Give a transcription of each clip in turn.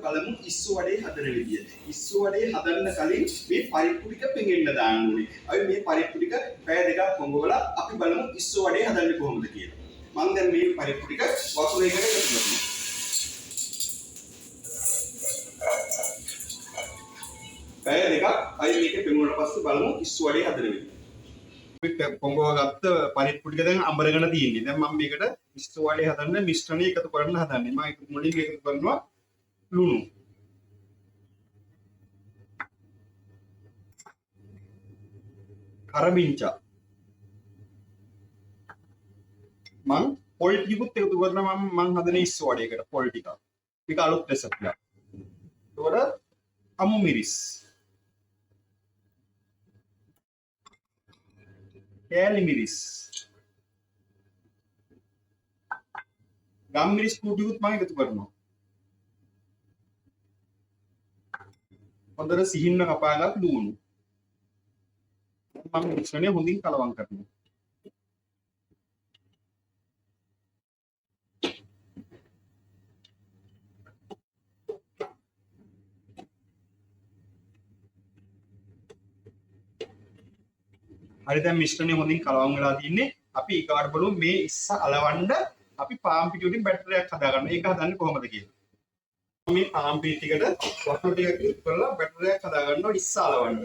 බලමු ඉස්සු වඩේ හදන විදිය. ඉස්සු වඩේ හදන්න කලින් මේ පරිප්පු ටික පෙඟෙන්න දාන්න ඕනේ. අපි මේ පරිප්පු ටික පැය දෙකක් පොඟවලා අපි බලමු ඉස්සු වඩේ හදන්නේ කොහොමද කියලා. මම දැන් මේ පරිප්පු ටික වතුරේකට එකතු කරනවා. පැය දෙකක් අයි මේක පෙඟුණාට පස්සේ බලමු ඉස්සු වඩේ හදන විදිය. අපි පොඟවගත්ත පරිප්පු ටික දැන් අඹරගෙන තියෙන්නේ. දැන් මම මේකට ඉස්සු වඩේ හදන්න මිශ්‍රණය එකතු කරන්න හදන්නේ. මම ඒක මුලින් එකතු කරනවා ලුණු, කරබිංචා, මං පොල් ටිකකුත් එකතු කරනවා. මං හදන ඉස්සු වඩේකට පොල් ටික. මේක අලුත් රෙසිපි එකක්. ඒකට අමු මිරිස්, කෑලි මිරිස්, ගම් මිරිස් කුටිකුත් මම එකතු කරනවා. හොඳට සිහින්න කපාගත් ලුණු. මම මිශ්‍රණය හොඳින් කලවම් කරනවා. හරි දැන් මිශ්‍රණය හොඳින් කලවම් වෙලා තින්නේ. අපි ඊගාට බලමු මේ ඉස්ස අලවන්න අපි පාන් පිටි වලින් බැටරියක් හදාගන්න. ඒක හදන්නේ කොහොමද කියලා. මේ පාන් පිටි ටිකට වතුර ටිකක් එකතු කරලා බැටරියක් හදාගන්නවා ඉස්ස අලවන්න.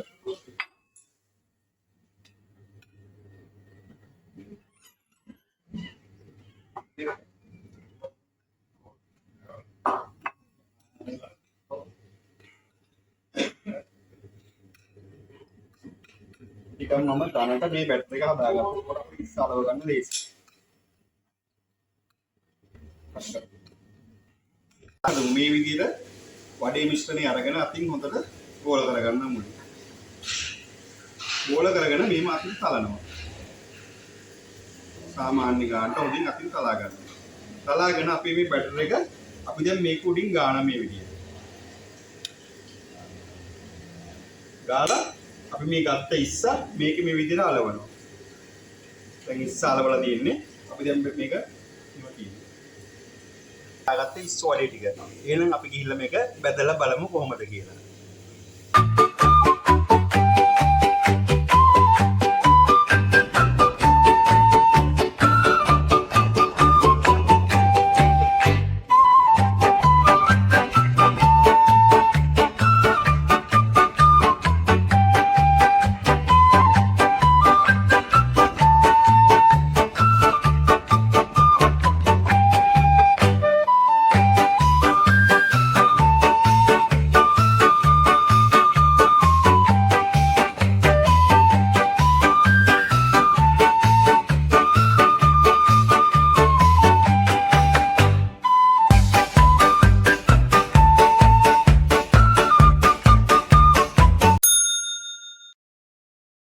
ටිකක් මම දැනට මේ බැටරි එක හදාගත්තා. ඉස්ස අලව ගන්න ලේසි. මේ විදිහට වඩේ මිශ්‍රණය අරගෙන අතින් හොඳට ගෝල කරගන්න මුලින්. ගෝල කරගෙන මේම අතින් තලනවා. සාමාන්‍ය ගානට උඩින් අතින් තලා ගන්නවා. තලාගෙන අපි මේ බැටර් එක අපි දැන් මේක උඩින් ගාන මේ විදිහට. ගාලා අපි මේ ගත්ත ඉස්ස මේක මේ විදිහට අලවනවා. දැන් ඉස්ස අලවලා තියෙන්නේ. අපි දැන් මේක ආගත්ත ඉස්සු වඩේ ටික. එහෙනම් අපි ගිහිල්ලා මේක බෙදලා බලමු කොහොමද කියලා.